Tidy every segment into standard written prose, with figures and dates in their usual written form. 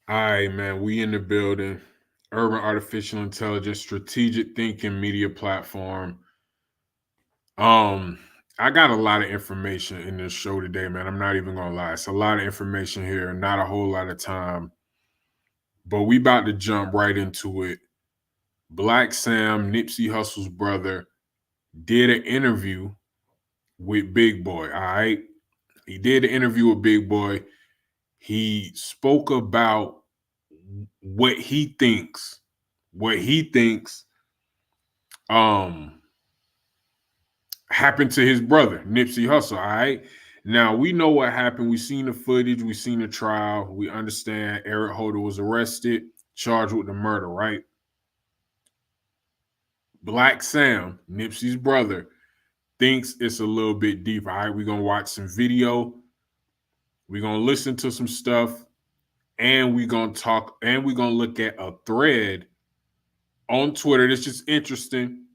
All right, man. We in the building. Urban Artificial Intelligence Strategic Thinking Media Platform. Um, I got a lot of information in this show today, man. I'm not even gonna lie. It's a lot of information here, not a whole lot of time. But we about to jump right into it. Black Sam, Nipsey Hussle's brother, did an interview with Big Boy. All right. He did an interview with Big Boy. He spoke about what he thinks, what he thinks um happened to his brother, Nipsey Hussle. All right. Now we know what happened. We seen the footage, we seen the trial. We understand Eric Holder was arrested, charged with the murder, right? Black Sam, Nipsey's brother, thinks it's a little bit deeper. All right, we're gonna watch some video, we're gonna listen to some stuff, and we're gonna talk, and we're gonna look at a thread on Twitter. That's just interesting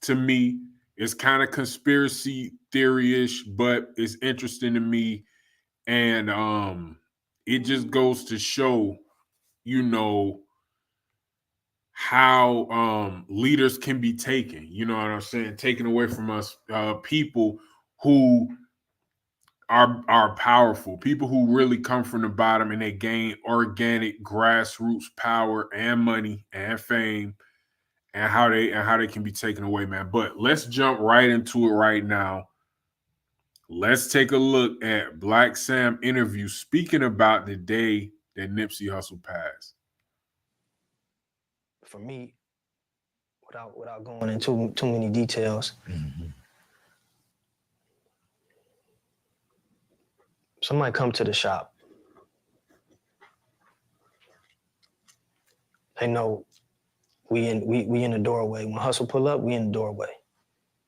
to me. It's kind of conspiracy theory-ish, but it's interesting to me. And it just goes to show, you know, how leaders can be taken, you know what I'm saying, taken away from us, people who are powerful, people who really come from the bottom and they gain organic grassroots power and money and fame, and how they can be taken away, man. But let's jump right into it right now. Let's take a look at Black Sam interview speaking about the day that Nipsey Hussle passed. For me, without going into too many details, somebody come to the shop. They know we in the doorway. When Hustle pull up, we in the doorway.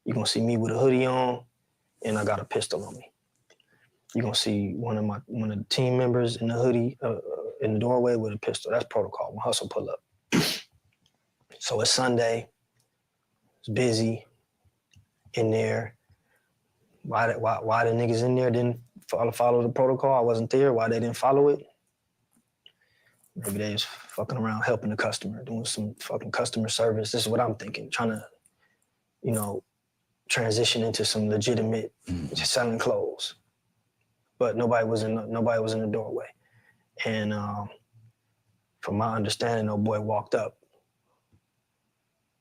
You gonna see me with a hoodie on, and I got a pistol on me. You gonna see one of the team members in the hoodie in the doorway with a pistol. That's protocol when Hustle pull up. So it's Sunday. It's busy in there. Why the niggas in there didn't follow the protocol? I wasn't there. Why they didn't follow it? Maybe they was fucking around helping the customer, doing some fucking customer service. This is what I'm thinking, trying to, you know, transition into some legitimate just selling clothes. But nobody was in the doorway. And from my understanding, old boy walked up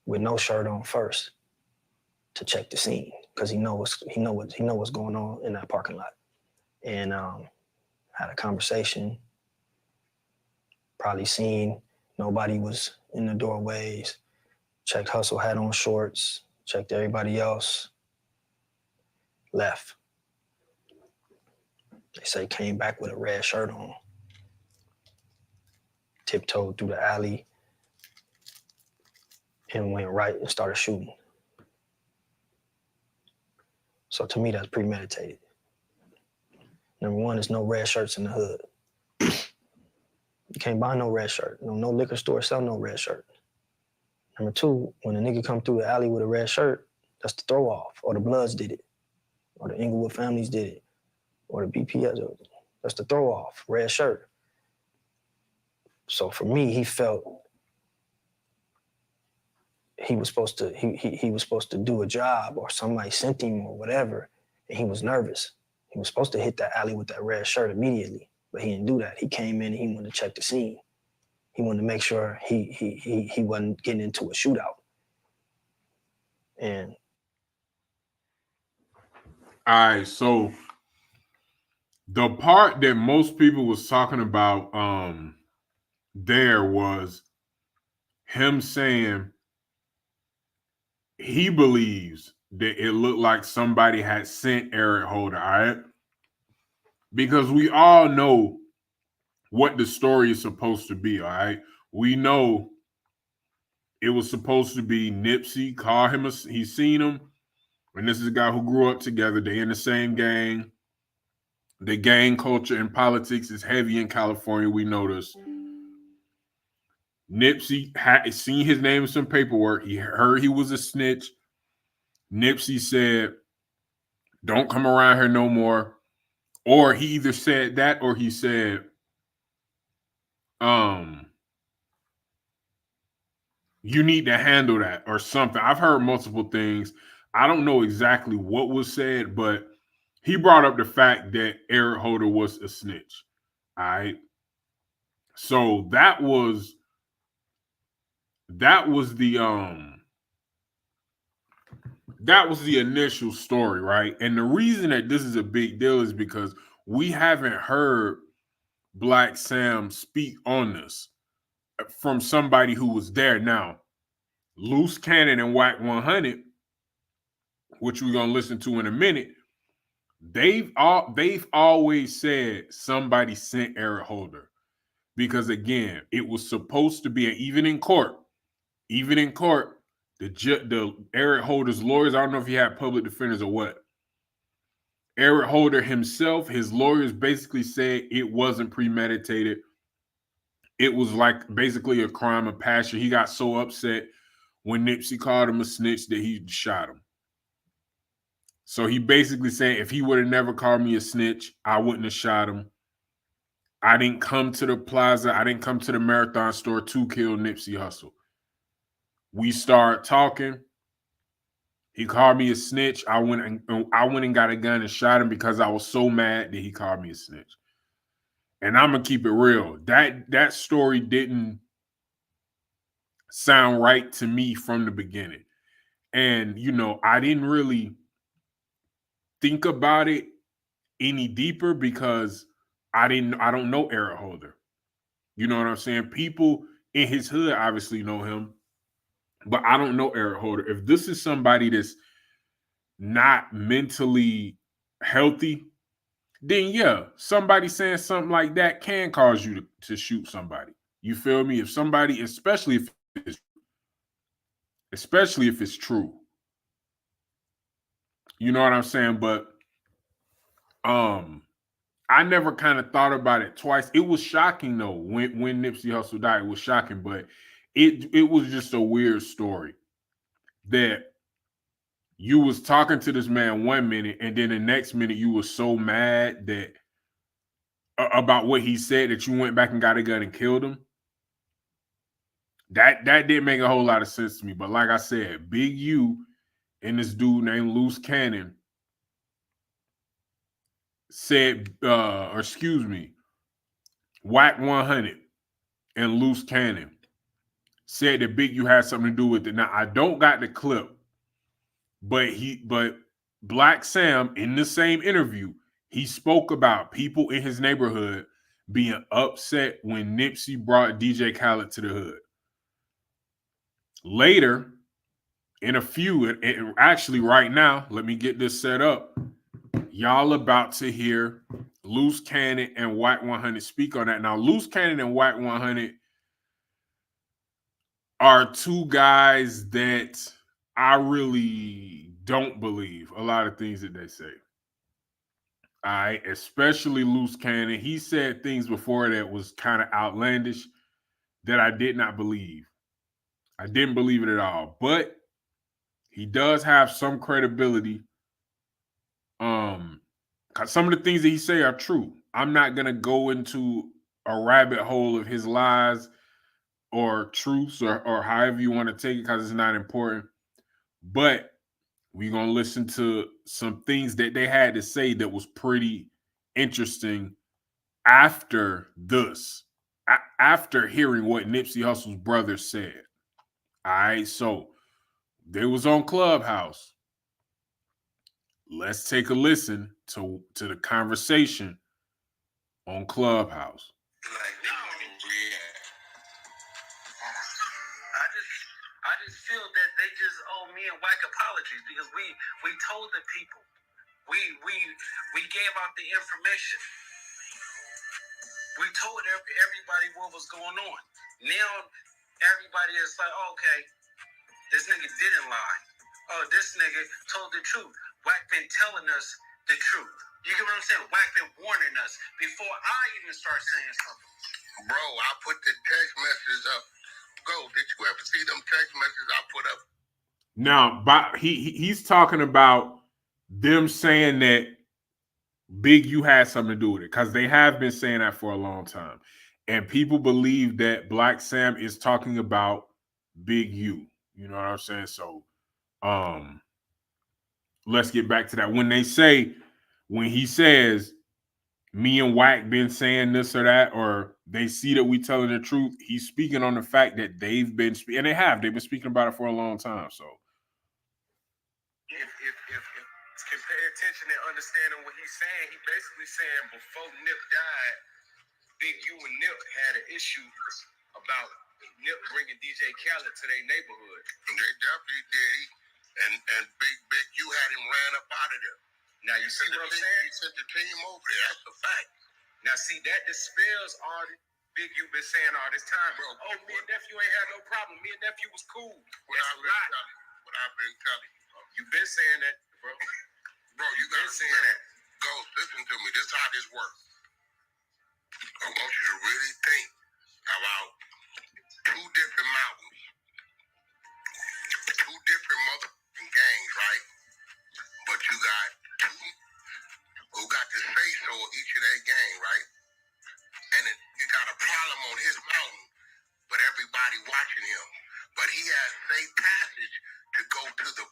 with no shirt on first to check the scene because he know what's going on in that parking lot. And had a conversation. Probably seen nobody was in the doorways. Checked Hustle had on shorts. Checked everybody else. Left. They say came back with a red shirt on. Tiptoed through the alley and went right and started shooting. So to me, that's premeditated. Number one, there's no red shirts in the hood. You can't buy no red shirt. No liquor store sell no red shirt. Number two, when a nigga come through the alley with a red shirt, that's the throw off, or the Bloods did it, or the Inglewood families did it, or the BPS. That's the throw off, red shirt. So for me, he felt he was supposed to do a job, or somebody sent him or whatever, and he was nervous. He was supposed to hit that alley with that red shirt immediately, but he didn't do that. He came in and he wanted to check the scene. He wanted to make sure he wasn't getting into a shootout. And All right, so the part that most people was talking about there was him saying he believes that it looked like somebody had sent Eric Holder, all right? Because we all know what the story is supposed to be, all right? We know it was supposed to be Nipsey, call him, he's seen him, and this is a guy who grew up together. They in the same gang. The gang culture and politics is heavy in California. We know this. Nipsey had seen his name in some paperwork. He heard he was a snitch. Nipsey said, "Don't come around here no more." Or he either said that or he said, um you need to handle that or something. I've heard multiple things. I don't know exactly what was said, but he brought up the fact that Eric Holder was a snitch. All right. So that was the that was the initial story, right? And the reason that this is a big deal is because we haven't heard Black Sam speak on this from somebody who was there. Now, Loose Cannon and Whack 100, which we're gonna listen to in a minute, they've always said somebody sent Eric Holder because again, it was supposed to be even in court, the Eric Holder's lawyers. I don't know if he had public defenders or what. Eric Holder himself, his lawyers basically said it wasn't premeditated. It was like basically a crime of passion. He got so upset when Nipsey called him a snitch that he shot him. So he basically said, if he would have never called me a snitch, I wouldn't have shot him. I didn't come to the plaza. I didn't come to the Marathon store to kill Nipsey Hussle. We started talking. He called me a snitch. I went and got a gun and shot him because I was so mad that he called me a snitch. And I'm gonna keep it real. That story didn't sound right to me from the beginning. And I didn't really think about it any deeper because I don't know Eric Holder. You know what I'm saying? People in his hood obviously know him, but I don't know Eric Holder. If this is somebody that's not mentally healthy, then yeah, somebody saying something like that can cause you to shoot somebody. You feel me? If somebody, especially if it's true. You know what I'm saying? But I never kind of thought about it twice. It was shocking though when Nipsey Hussle died. It was shocking, but it was just a weird story that you was talking to this man 1 minute and then the next minute you were so mad that about what he said that you went back and got a gun and killed him. That didn't make a whole lot of sense to me. But like I said, Big U and this dude named Loose Cannon said, Whack 100 and Loose Cannon said that Big U had something to do with it. Now I don't got the clip, but Black Sam in the same interview, he spoke about people in his neighborhood being upset when Nipsey brought DJ Khaled to the hood. Later, in a few, actually right now, let me get this set up. Y'all about to hear Loose Cannon and Whack 100 speak on that. Now, Loose Cannon and Whack 100 are two guys that I really don't believe a lot of things that they say. All right, especially Loose Cannon. He said things before that was kind of outlandish that I did not believe. I didn't believe it at all. But he does have some credibility. Cause some of the things that he say are true. I'm not gonna go into a rabbit hole of his lies or truths or however you want to take it because it's not important. But we're gonna listen to some things that they had to say that was pretty interesting after this, after hearing what Nipsey Hussle's brother said. All right, so they was on Clubhouse. Let's take a listen to the conversation on Clubhouse. Like, no, I just feel that they just owe me and Whack apologies because we told the people, we gave out the information, we told everybody what was going on. Now everybody is like, okay, this nigga didn't lie. Oh, this nigga told the truth. Whack been telling us the truth. You get what I'm saying? Whack been warning us before I even start saying something. Bro, I put the text messages up. Go, did you ever see them text messages I put up? Now, he's talking about them saying that Big U had something to do with it because they have been saying that for a long time. and people believe that Black Sam is talking about Big U. You know what I'm saying? So, let's get back to that. When he says, me and Wack been saying this or that, or they see that we telling the truth, he's speaking on the fact that they've been and they've been speaking about it for a long time. So if can pay attention and understanding what he's saying, he basically saying before Nip died, Big U and Nip had an issue about Nip bringing DJ Khaled to their neighborhood. And they definitely did. And Big U had him ran up out of there. Now you see what I'm saying? He sent the team over there. That's a fact. Now see, that dispels all the Big U been saying all this time. Bro, me and nephew ain't had no problem. Me and nephew was cool. What I've been telling you, bro. You been saying that, bro. Bro, you gotta saying that. Go, listen to me. This is how this works. I want you to really think about two different mountains, two different motherfucking gangs, right? But you got two who got the say-so of each of their gang, right? And you got a problem on his mountain, but everybody watching him. But he has safe passage to go from the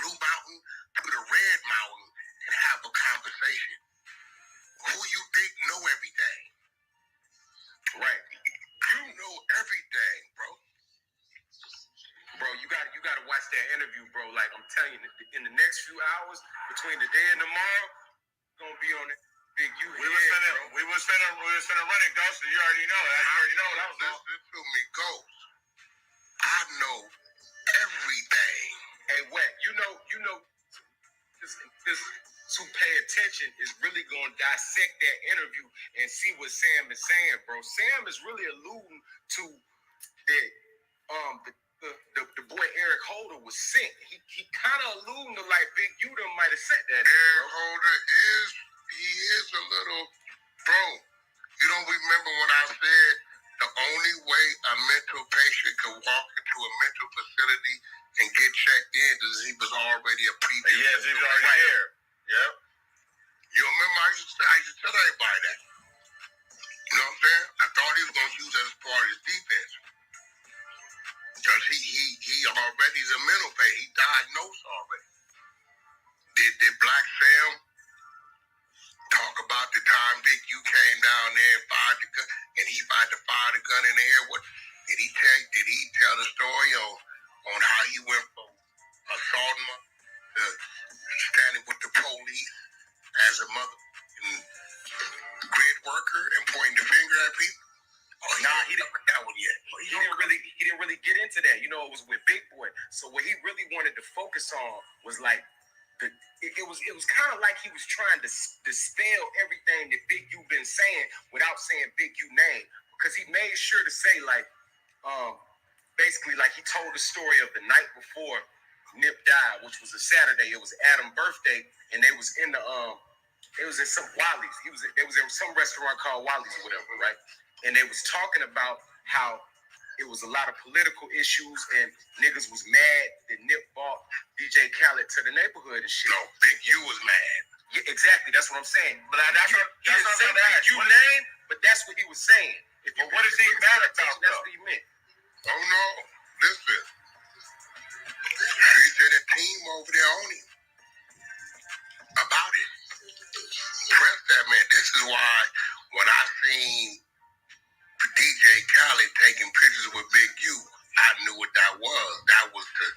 Blue Mountain to the Red Mountain and have a conversation. Who you think know everything? Right. You know everything, bro. Bro, you gotta watch that interview, bro. Like I'm telling you, in the next few hours, between today and tomorrow, gonna be on it. Big U. We was finna run it, Ghost. So you already know. You already know what I was doing. Listen to me, Ghost. I know everything. Hey, Wack, you know, this to pay attention is really gonna dissect that interview and see what Sam is saying, bro. Sam is really alluding to that. The boy Eric Holder was sent. He kind of alluding to like Big U might have sent that. Eric Holder is a little, bro. You don't remember when I said the only way a mental patient could walk into a mental facility and get checked in is he was already a previous. Yes, he was already there. Yep. You remember I used to tell everybody that. You know what I'm saying? I thought he was gonna use that as part of his defense. Because he already is a mental patient. He diagnosed already. Did Black Sam talk about the time Big U came down there and fired the gun, and he tried to fire the gun in the air? What did he tell? Did he tell the story on how he went from assaulting her to standing with the police as a mother and grid worker and pointing the finger at people? Oh, he didn't that one yet. He didn't really get into that. You know, it was with Big Boy. So what he really wanted to focus on was like it was kind of like he was trying to dispel everything that Big U been saying without saying Big U name, because he made sure to say like basically like he told the story of the night before Nip died, which was a Saturday. It was Adam's birthday, and they was in the it was in some Wally's. They was in some restaurant called Wally's or whatever, right? And they was talking about how it was a lot of political issues and niggas was mad that Nip bought DJ Khaled to the neighborhood and shit. No, Big U was mad. Yeah, exactly. That's what I'm saying. But that's what Big U name, but that's what he was saying. But what is he mad about? That's what he meant. Oh no, listen. He said a team over there on him about it. Press that man. This is why when I seen DJ Khaled taking pictures with Big U, I knew what that was. That was the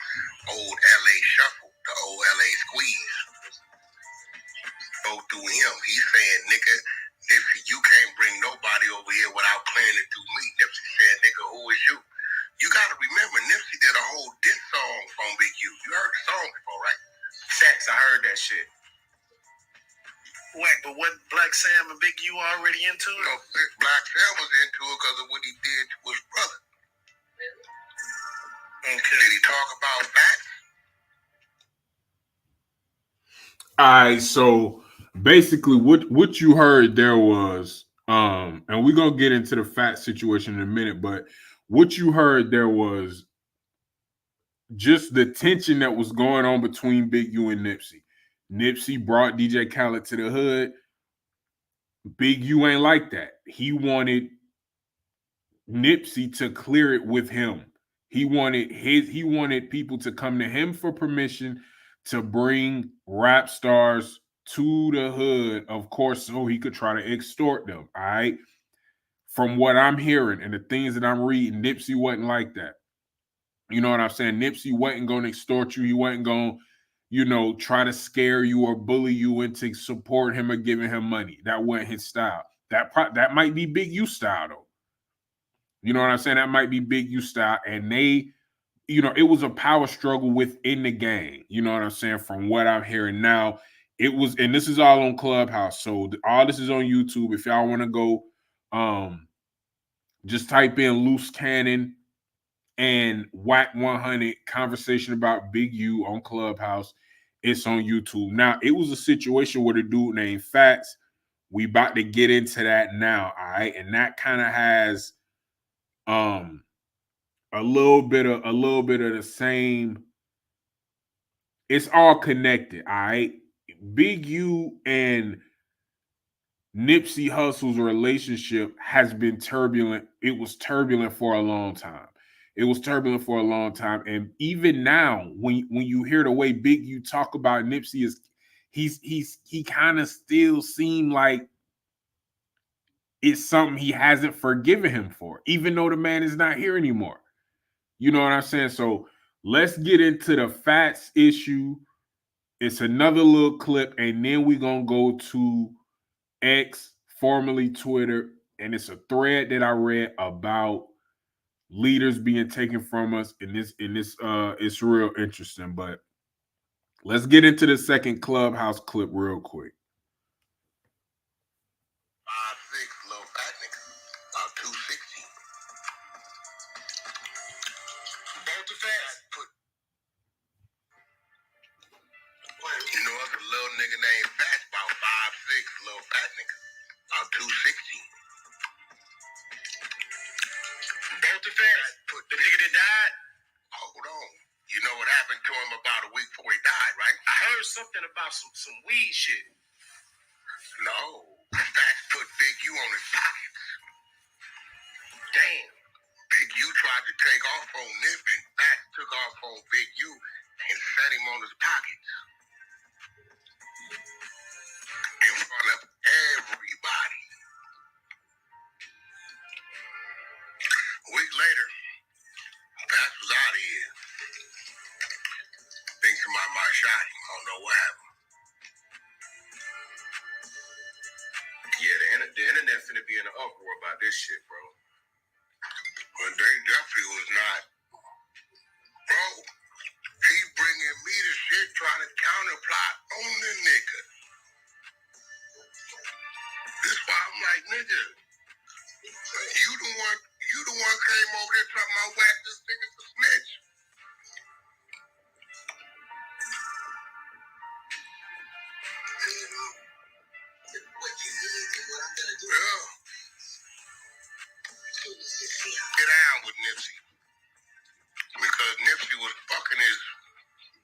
old LA shuffle, the old LA squeeze. Go through him. He's saying, nigga, Nipsey, you can't bring nobody over here without clearing it through me. Nipsey said, nigga, who is you? You gotta remember, Nipsey did a whole diss song on Big U. You heard the song before, right? Facts, I heard that shit. Wait, but what Black Sam and Big U already into it? No, Black Sam was into it because of what he did to his brother. Okay. Did he talk about facts? all right, so basically what you heard there was and we're gonna get into the fat situation in a minute, but what you heard there was just the tension that was going on between Big U and Nipsey. Nipsey brought DJ Khaled to the hood. Big U ain't like that. He wanted Nipsey to clear it with him. He wanted people to come to him for permission to bring rap stars to the hood, of course, so he could try to extort them. All right. From what I'm hearing and the things that I'm reading, Nipsey wasn't like that. You know what I'm saying? Nipsey wasn't going to extort you. He wasn't going to, try to scare you or bully you into support him or giving him money. That wasn't his style. That might be Big U style though. You know what I'm saying? That might be Big U style. And they, it was a power struggle within the gang. You know what I'm saying? From what I'm hearing now, it was, and this is all on Clubhouse. So all this is on YouTube. If y'all want to go, just type in Loose Cannon and Whack 100 conversation about Big U on Clubhouse. It's on YouTube. Now, it was a situation with a dude named Fats. We about to get into that now, all right? And that kind of has a little bit of the same. It's all connected, all right? Big U and Nipsey Hussle's relationship has been turbulent. It was turbulent for a long time. And even now, when you hear the way Big U talk about Nipsey, he kind of still seem like it's something he hasn't forgiven him for, even though the man is not here anymore. You know what I'm saying? So let's get into the Fats issue. It's another little clip, and then we're gonna go to X, formerly Twitter, and it's a thread that I read about leaders being taken from us. In this, it's real interesting. But let's get into the second Clubhouse clip real quick. 5'6", little fat nigga, about 260. Both the fast. You know what's a little nigga named Fat? About 5'6", little fat nigga, about 260. Both the fast. The nigga that died. Hold on. You know what happened to him about a week before he died, right? I heard something about some weed shit. No. Fats put Big U on his pockets. Damn. Big U tried to take off on Nip, and Fats took off on Big U and set him on his pockets. In front of everybody. A week later, Fats was out of here. Think somebody might shot him. I don't know what happened. Yeah, the internet finna be in an uproar about this shit, bro. But they definitely was not. Bro, he bringing me the shit trying to counterplot on the nigga. This why I'm like, nigga, you the one came over there talking about whack this nigga's a snitch. Yeah. Get down with Nipsey. Because Nipsey was fucking his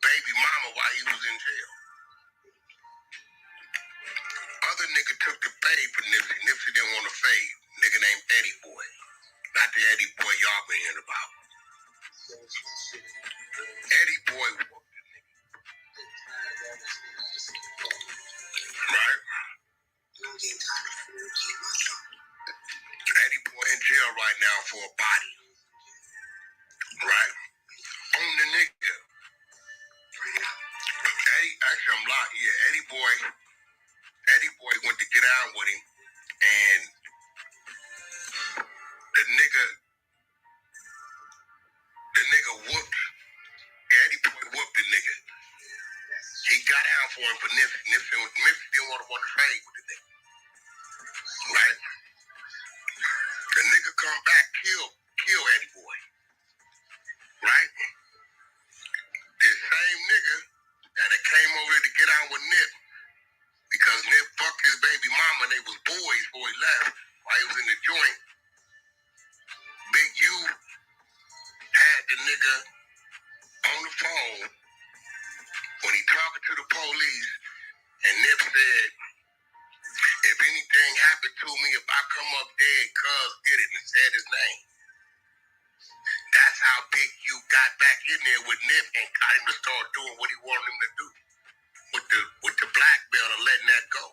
baby mama while he was in jail. Other nigga took the fade for Nipsey. Nipsey didn't want to fade. Nigga named Eddie Boy. Not the Eddie Boy y'all been hearing about. Eddie Boy whooped the nigga. Right? Eddie Boy in jail right now for a body. Right? On the nigga. Actually, I'm lying. Yeah, Eddie Boy went to get out with him, and the nigga whooped. Eddie Boy whooped the nigga. He got out for him for Nipsey. Nipsey didn't want to trade with the nigga. Right? The nigga come back, kill Eddie Boy. Right? This same nigga that came over to get out with Nip, because Nip fucked his baby mama, they was boys before he left, while he was in the joint. Big U had the nigga on the phone when he talking to the police, and Nip said, if anything happened to me, if I come up dead, cuz did it and said his name. That's how Big U got back in there with Nip and got him to start doing what he wanted him to do with the black belt and letting that go.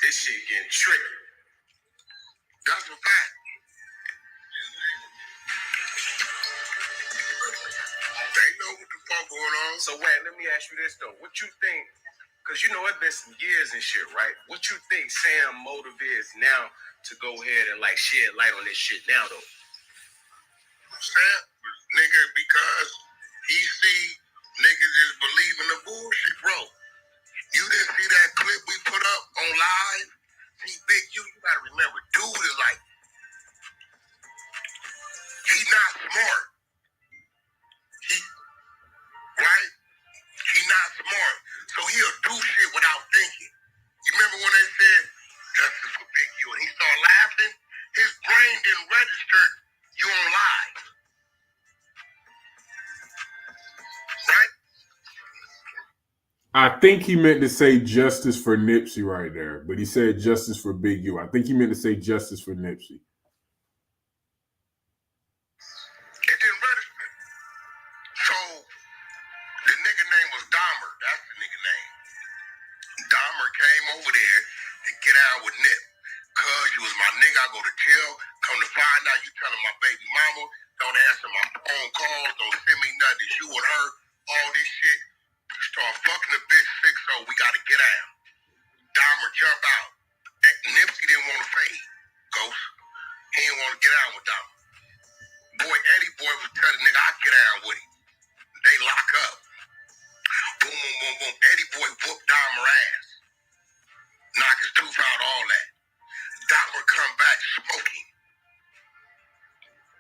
This shit getting tricky. That's a fact. They know what the fuck going on. So wait, let me ask you this though. What you think? Because you know it's been some years and shit, right? What you think Sam motive is now to go ahead and like shed light on this shit now though? Sam, nigga, because he see niggas is believing the bullshit, bro. You didn't see that clip we put up on live? See, Big U, you gotta remember, dude is like, he not smart. Right? He not smart. So he'll do shit without thinking. You remember when they said, justice for Big U, and he started laughing? His brain didn't register you on live. Right? I think he meant to say justice for Nipsey right there, but he said justice for Big U. I think he meant to say justice for Nipsey. It didn't register. So the nigga name was Dahmer. That's the nigga name. Dahmer came over there to get out with Nip. Cuz you was my nigga, I go to jail. Come to find out you telling my baby mama, don't answer my phone calls, don't send me nothing, you and her, all this shit. You start fucking the bitch 6-0, we gotta get out. Dahmer jump out. Nipsey didn't want to fade, Ghost. He didn't want to get out with Dahmer. Boy, Eddie Boy was telling nigga, I get out with him. They lock up. Boom, boom, boom, boom. Eddie Boy whooped Dahmer ass. Knock his tooth out, all that. Dahmer come back smoking.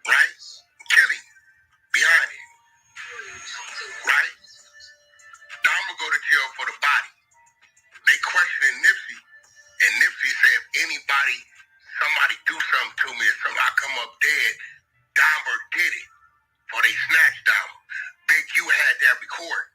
Right? Kill him. Behind him. Right? Dahmer go to jail for the body. They questioning Nipsey. And Nipsey said, if somebody do something to me, if I come up dead, Dahmer did it. Or they snatched Dahmer. Big U had that record.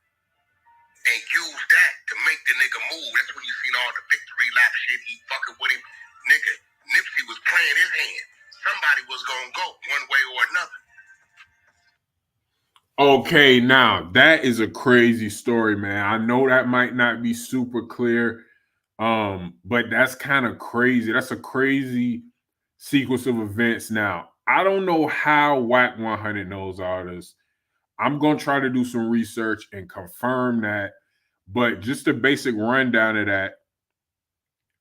And used that to make the nigga move. That's when you seen all the victory lap shit. He fucking with him. Nigga, Nipsey was playing his hand. Somebody was gonna go one way or another. Okay, now that is a crazy story, man. I know that might not be super clear, but that's kind of crazy. That's a crazy sequence of events. Now, I don't know how Whack 100 knows all this. I'm going to try to do some research and confirm that. But just a basic rundown of that,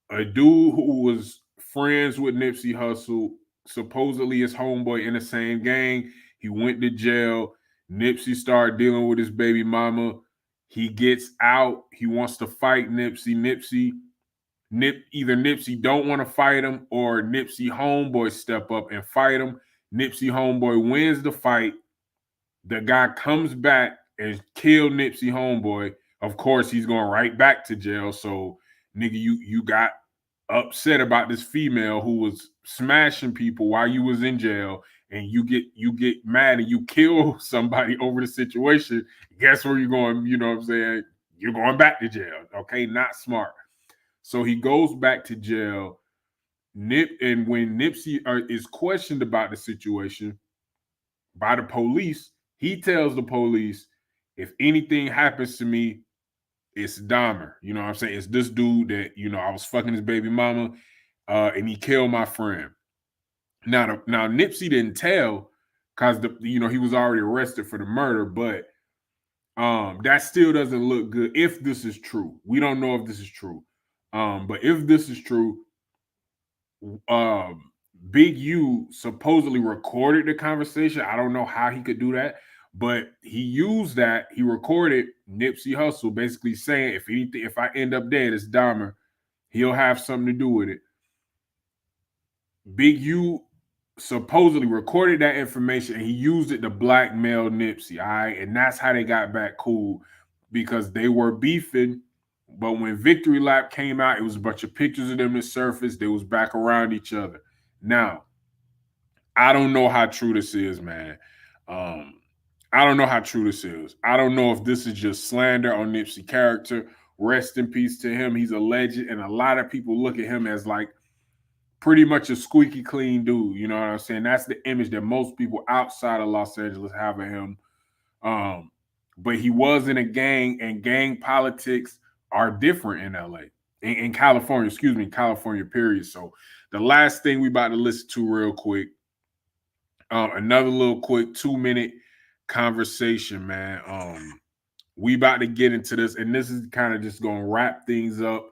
a dude who was friends with Nipsey Hussle, supposedly his homeboy in the same gang, he went to jail. Nipsey started dealing with his baby mama. He gets out. He wants to fight Nipsey. Either Nipsey don't want to fight him or Nipsey homeboy step up and fight him. Nipsey homeboy wins the fight. The guy comes back and kill Nipsey homeboy. Of course, he's going right back to jail. So, nigga, you got upset about this female who was smashing people while you was in jail, and you get mad and you kill somebody over the situation. Guess where you're going? You know what I'm saying? You're going back to jail. Okay, not smart. So he goes back to jail. And when Nipsey is questioned about the situation by the police, he tells the police, if anything happens to me, it's Dahmer. You know what I'm saying? It's this dude that, I was fucking his baby mama, and he killed my friend. Now Nipsey didn't tell because he was already arrested for the murder, but that still doesn't look good if this is true. We don't know if this is true. But if this is true, Big U supposedly recorded the conversation. I don't know how he could do that, but he used that. He recorded Nipsey Hussle basically saying, if I end up dead, it's Dahmer. He'll have something to do with it. Big U supposedly recorded that information and he used it to blackmail Nipsey. All right. And that's how they got back cool, because they were beefing. But when Victory Lap came out, it was a bunch of pictures of them that surfaced. They was back around each other. Now, I don't know how true this is, man. I don't know how true this is. I don't know if this is just slander on Nipsey's character Rest in peace to him. He's a legend, and a lot of people look at him as like pretty much a squeaky clean dude. You know what I'm saying? That's the image that most people outside of Los Angeles have of him. But he was in a gang, and gang politics are different in LA, in California, excuse me, California, period. So the last thing we about to listen to real quick, another little quick 2-minute conversation, man. We about to get into this, and this is kind of just gonna wrap things up.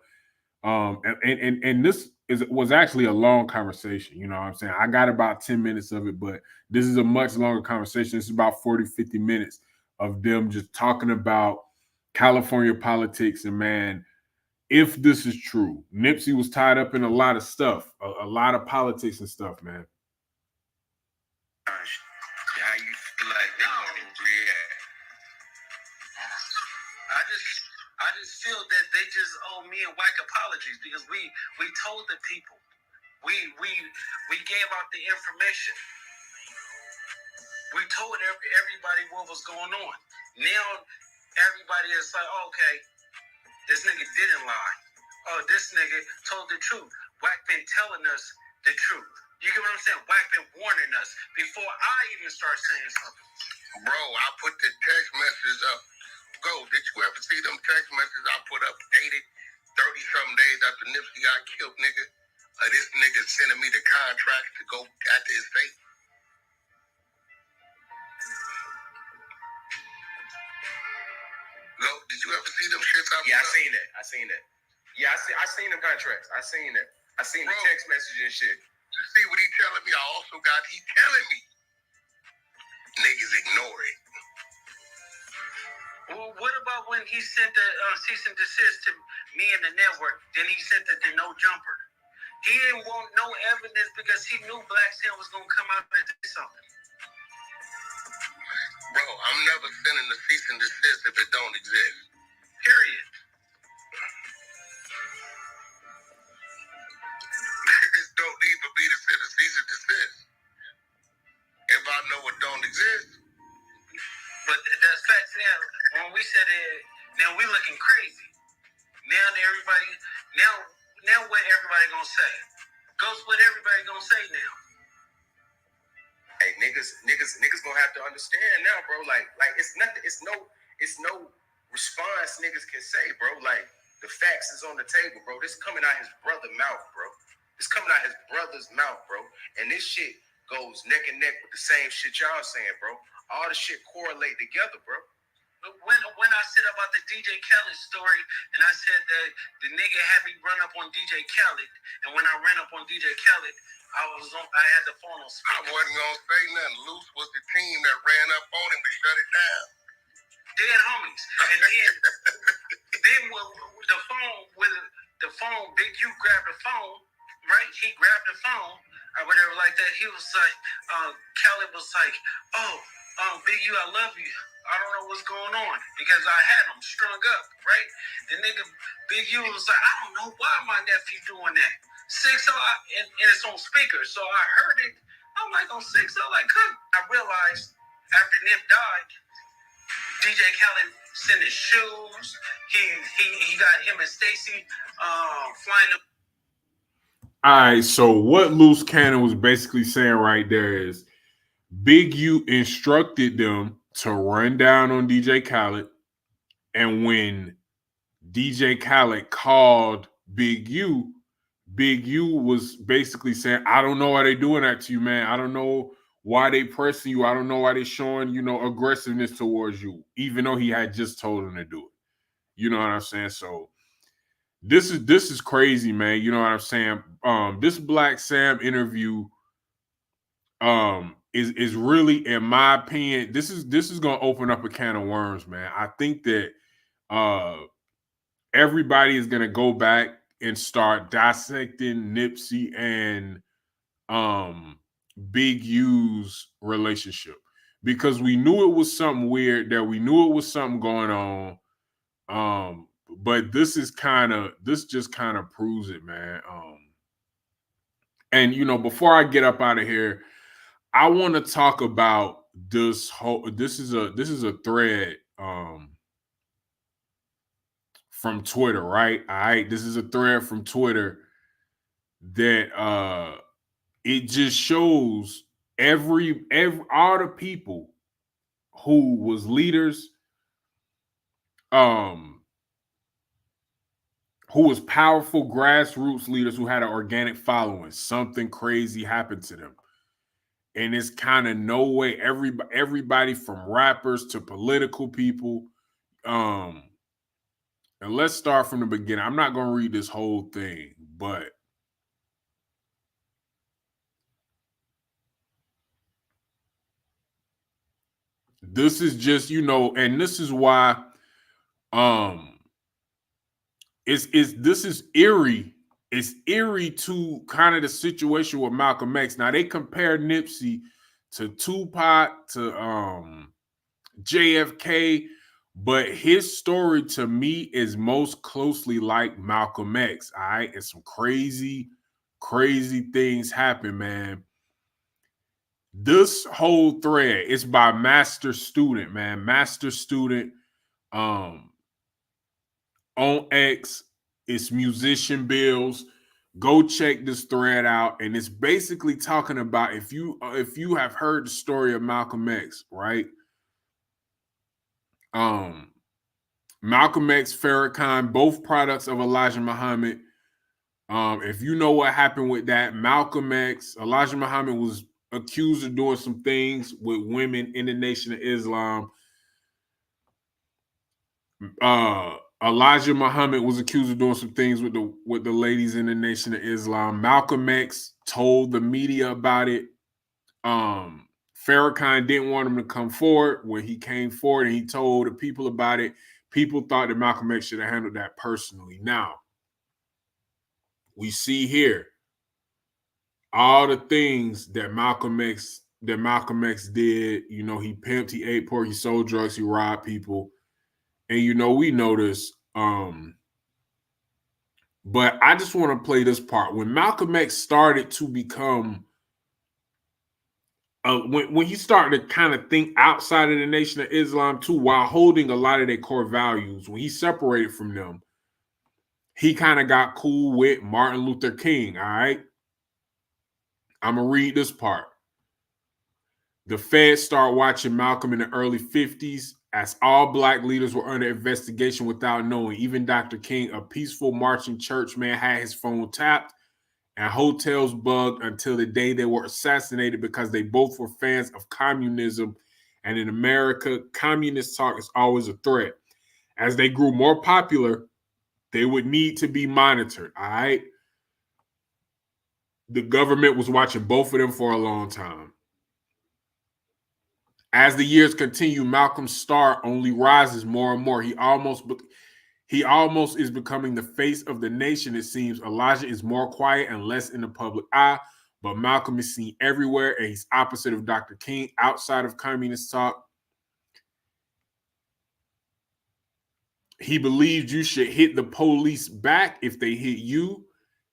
And this was actually a long conversation. You know what I'm saying? I got about 10 minutes of it, but this is a much longer conversation. It's about 40, 50 minutes of them just talking about California politics. And man, if this is true, Nipsey was tied up in a lot of stuff, a lot of politics and stuff, man. How you feel like they gonna react? I just feel that they just owe me and whack apologies because we told the people, we gave out the information, we told everybody what was going on. Now everybody is like, okay, this nigga didn't lie. Oh, this nigga told the truth. Wack been telling us the truth. You get what I'm saying? Wack been warning us before I even start saying something. Bro, I put the text messages up. Go, did you ever see them text messages I put up dated 30-something days after Nipsey got killed, nigga? This nigga sending me the contracts to go after his fate. Go, did you ever see them shits I put Yeah, up? I seen that. Yeah, I seen them contracts. I seen that. I seen the text messages and shit. You see what he telling me? I also got he telling me. Niggas ignore it. Well, what about when he sent the cease and desist to me and the network? Then he sent the no jumper. He didn't want no evidence because he knew Black Sam was gonna come out and say something. Bro, I'm never sending the cease and desist if it don't exist. Period. Niggas don't even be to send a cease and desist. If I know it don't exist. But that's facts now. When we said it, now we looking crazy. Now what everybody gonna say? Goes what everybody gonna say now. Hey, niggas gonna have to understand now, bro. Like it's nothing. It's no response niggas can say, bro. Like the facts is on the table, bro. This coming out his brother's mouth, bro. This coming out his brother's mouth, bro. And this shit goes neck and neck with the same shit y'all saying, bro. All the shit correlate together, bro. When I said about the DJ Khaled story, and I said that the nigga had me run up on DJ Khaled, and when I ran up on DJ Khaled, I had the phone on I speaker. wasn't gonna say nothing. Loose was the team that ran up on him to shut it down. Dead homies. And then with the phone, Big U grabbed the phone, right? He grabbed the phone, or whatever like that. He was like, Khaled was like, Big U, I love you. I don't know what's going on because I had him strung up, right? The nigga Big U was like, I don't know why my nephew doing that. 6-0, and it's on speaker, so I heard it. I'm like on 6-0, like, I realized after Nip died, DJ Khaled sent his shoes. He got him and Stacy flying up. All right, so what Loose Cannon was basically saying right there is Big U instructed them to run down on DJ Khaled, and when DJ Khaled called Big U was basically saying, I don't know why they doing that to you, man. I don't know why they pressing you. I don't know why they showing, aggressiveness towards you, even though he had just told him to do it. You know what I'm saying? So this is crazy, man. You know what I'm saying? This Black Sam interview is really, in my opinion, this is gonna open up a can of worms, man. I think that everybody is gonna go back and start dissecting Nipsey and Big U's relationship, because we knew it was something weird there. We knew it was something going on. But this just kind of proves it, man. And before I get up out of here, I want to talk about this is a thread from Twitter, right? All right, this is a thread from Twitter that it just shows every all the people who was leaders, who was powerful grassroots leaders who had an organic following. Something crazy happened to them. And it's kind of no way everybody from rappers to political people. And let's start from the beginning. I'm not going to read this whole thing, but this is just, and this is why this is eerie. It's eerie to kind of the situation with Malcolm X. Now they compare Nipsey to Tupac, to JFK, but his story to me is most closely like Malcolm X. All right, and some crazy things happen, man. This whole thread is by Master Student, man. Master Student on X. It's Musician Bills. Go check this thread out, and it's basically talking about if you have heard the story of Malcolm X, right? Malcolm X, Farrakhan, both products of Elijah Muhammad. If you know what happened with that, Malcolm X, Elijah Muhammad was accused of doing some things with women in the Nation of Islam. Elijah Muhammad was accused of doing some things with the ladies in the Nation of Islam. Malcolm X told the media about it. Farrakhan didn't want him to come forward. When he came forward and he told the people about it, people thought that Malcolm X should have handled that personally. Now, we see here all the things that Malcolm X did. He pimped, he ate pork, he sold drugs, he robbed people. And we know this. But I just want to play this part. When Malcolm X started to become when he started to kind of think outside of the Nation of Islam too, while holding a lot of their core values, when he separated from them, he kind of got cool with Martin Luther King. All right. I'm going to read this part. The feds start watching Malcolm in the early 50s as all Black leaders were under investigation without knowing. Even Dr. King, a peaceful marching churchman, had his phone tapped and hotels bugged until the day they were assassinated because they both were fans of communism. And in America, communist talk is always a threat. As they grew more popular, they would need to be monitored, all right? The government was watching both of them for a long time. As the years continue, Malcolm's star only rises more and more. He almost is becoming the face of the nation, it seems. Elijah is more quiet and less in the public eye, but Malcolm is seen everywhere, and he's opposite of Dr. King outside of communist talk. He believed you should hit the police back if they hit you,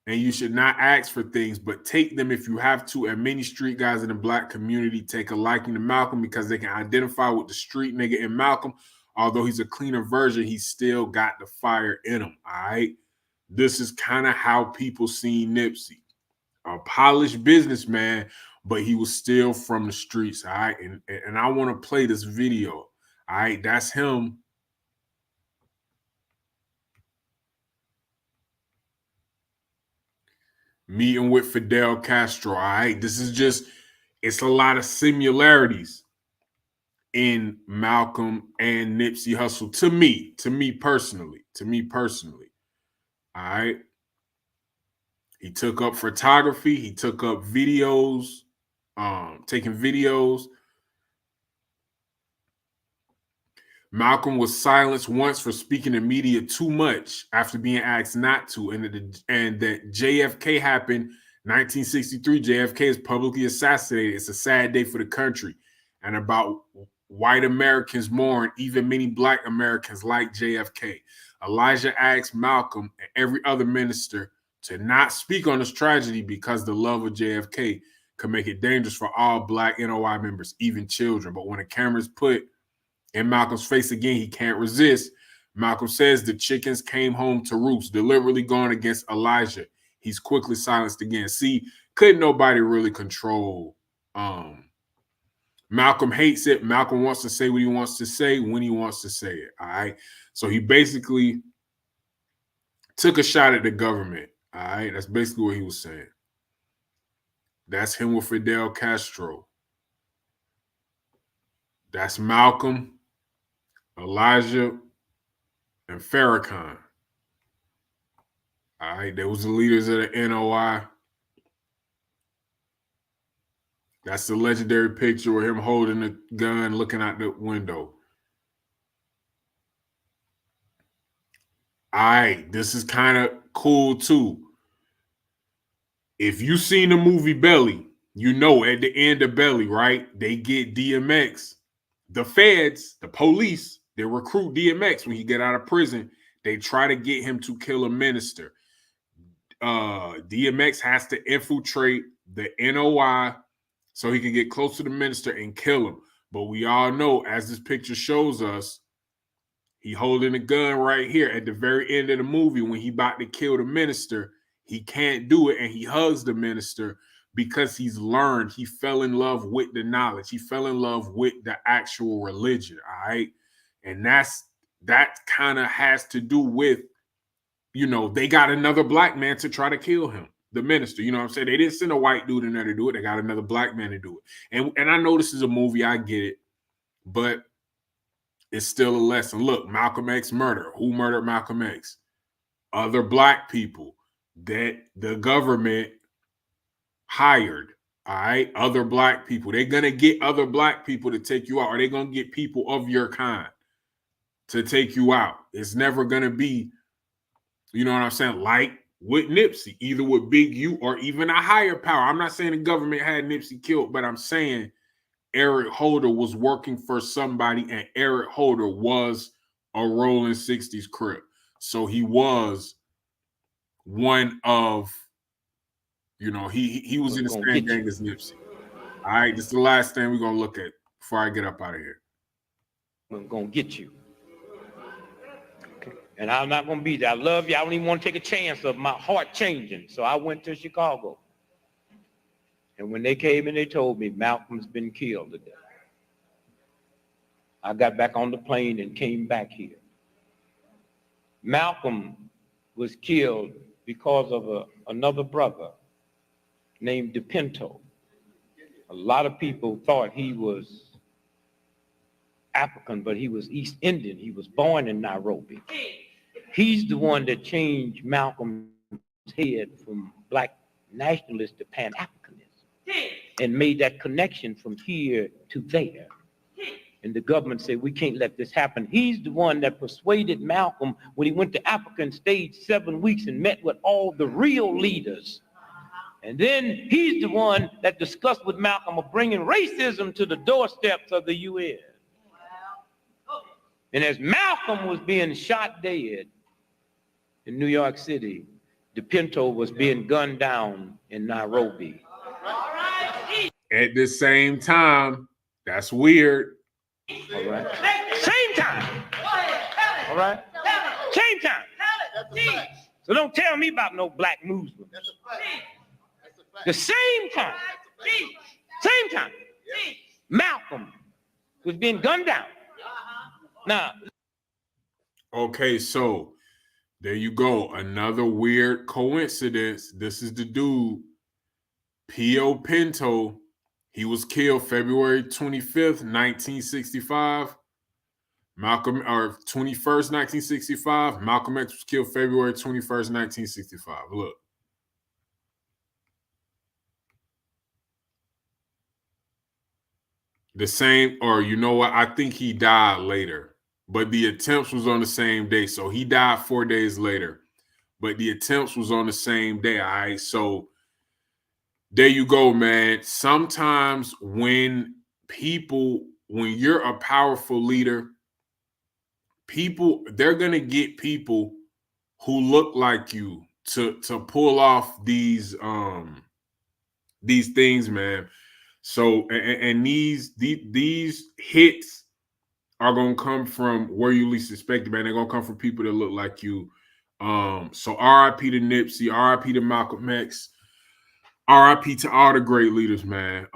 and you should not ask for things, but take them if you have to. And many street guys in the Black community take a liking to Malcolm because they can identify with the street nigga in Malcolm. Although he's a cleaner version, he's still got the fire in him, all right? This is kind of how people see Nipsey. A polished businessman, but he was still from the streets, all right? And I want to play this video, all right? That's him. Meeting with Fidel Castro, all right? This is just, it's a lot of similarities in Malcolm and Nipsey Hussle to me personally, all right? He took up photography. He took up videos, taking videos. Malcolm was silenced once for speaking to media too much after being asked not to, and that JFK happened 1963. JFK is publicly assassinated. It's a sad day for the country, and about white Americans mourn, even many Black Americans like JFK. Elijah asked Malcolm and every other minister to not speak on this tragedy because the love of JFK could make it dangerous for all Black NOI members, even children. But when the camera's put in Malcolm's face again, he can't resist. Malcolm says the chickens came home to roost, deliberately going against Elijah. He's quickly silenced again. See, couldn't nobody really control. Malcolm hates it. Malcolm wants to say what he wants to say when he wants to say it. All right. So he basically took a shot at the government. All right. That's basically what he was saying. That's him with Fidel Castro. That's Malcolm, Elijah, and Farrakhan. All right, they was the leaders of the NOI. That's the legendary picture of him holding the gun, looking out the window. All right, this is kind of cool too. If you seen the movie Belly, you know at the end of Belly, right? They get DMX. The feds, the police, they recruit DMX when he get out of prison. They try to get him to kill a minister. DMX has to infiltrate the NOI so he can get close to the minister and kill him. But we all know, as this picture shows us, he holding a gun right here at the very end of the movie when he about to kill the minister. He can't do it, and he hugs the minister because he's learned. He fell in love with the knowledge. He fell in love with the actual religion, all right? And that kind of has to do with, you know, they got another black man to try to kill him, the minister. You know what I'm saying? They didn't send a white dude in there to do it. They got another black man to do it. And I know this is a movie, I get it, but it's still a lesson. Look, Malcolm X murder. Who murdered Malcolm X? Other black people that the government hired. All right, other black people. They're gonna get other black people to take you out, or they're gonna get people of your kind to take you out. It's never gonna be, you know what I'm saying, like with Nipsey, either with Big U or even a higher power. I'm not saying the government had Nipsey killed, but I'm saying Eric Holder was working for somebody, and Eric Holder was a Rolling 60s Crip. So he was one of, you know, he was in the same gang as Nipsey. All right, this is the last thing we're gonna look at before I get up out of here. I'm gonna get you. Okay. And I'm not gonna be there. I love you. I don't even want to take a chance of my heart changing. So I went to Chicago. And when they came and they told me Malcolm's been killed today, I got back on the plane and came back here. Malcolm was killed because of another brother named DePinto. A lot of people thought he was African, but he was East Indian. He was born in Nairobi. He's the one that changed Malcolm's head from black nationalist to Pan-Africanism and made that connection from here to there. And the government said, we can't let this happen. He's the one that persuaded Malcolm when he went to Africa and stayed 7 weeks and met with all the real leaders. And then he's the one that discussed with Malcolm of bringing racism to the doorsteps of the U.S. And as Malcolm was being shot dead in New York City, DePinto was being gunned down in Nairobi. At the same time, that's weird. All right. Same time. All right. Same time. So don't tell me about no black Muslims. The same time. Same time. Malcolm was being gunned down. Now. Okay, so there you go. Another weird coincidence. This is the dude, P.O. Pinto. He was killed February 25th, 1965. Malcolm, or 21st, 1965. Malcolm X was killed February 21st, 1965. Look. The same, or you know what? I think he died later, but the attempts was on the same day. So he died 4 days later, but the attempts was on the same day. All right. So there you go, man. Sometimes when you're a powerful leader, they're going to get people who look like you to pull off these things, man. So, and these hits are gonna come from where you least expect it, man. They're gonna come from people that look like you. So RIP to Nipsey, RIP to Malcolm X, RIP to all the great leaders, man.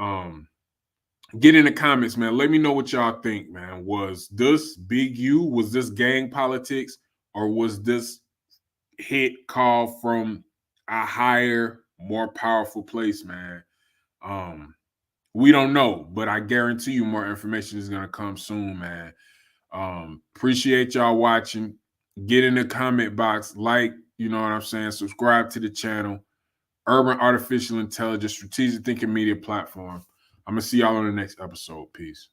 Get in the comments, man. Let me know what y'all think, man. Was this Big U? Was this gang politics? Or was this hit call from a higher, more powerful place, man? We don't know, but I guarantee you more information is gonna come soon, man. Appreciate y'all watching. Get in the comment box, like, you know what I'm saying, subscribe to the channel. Urban Artificial Intelligence, Strategic Thinking Media Platform. I'm gonna see y'all on the next episode. Peace.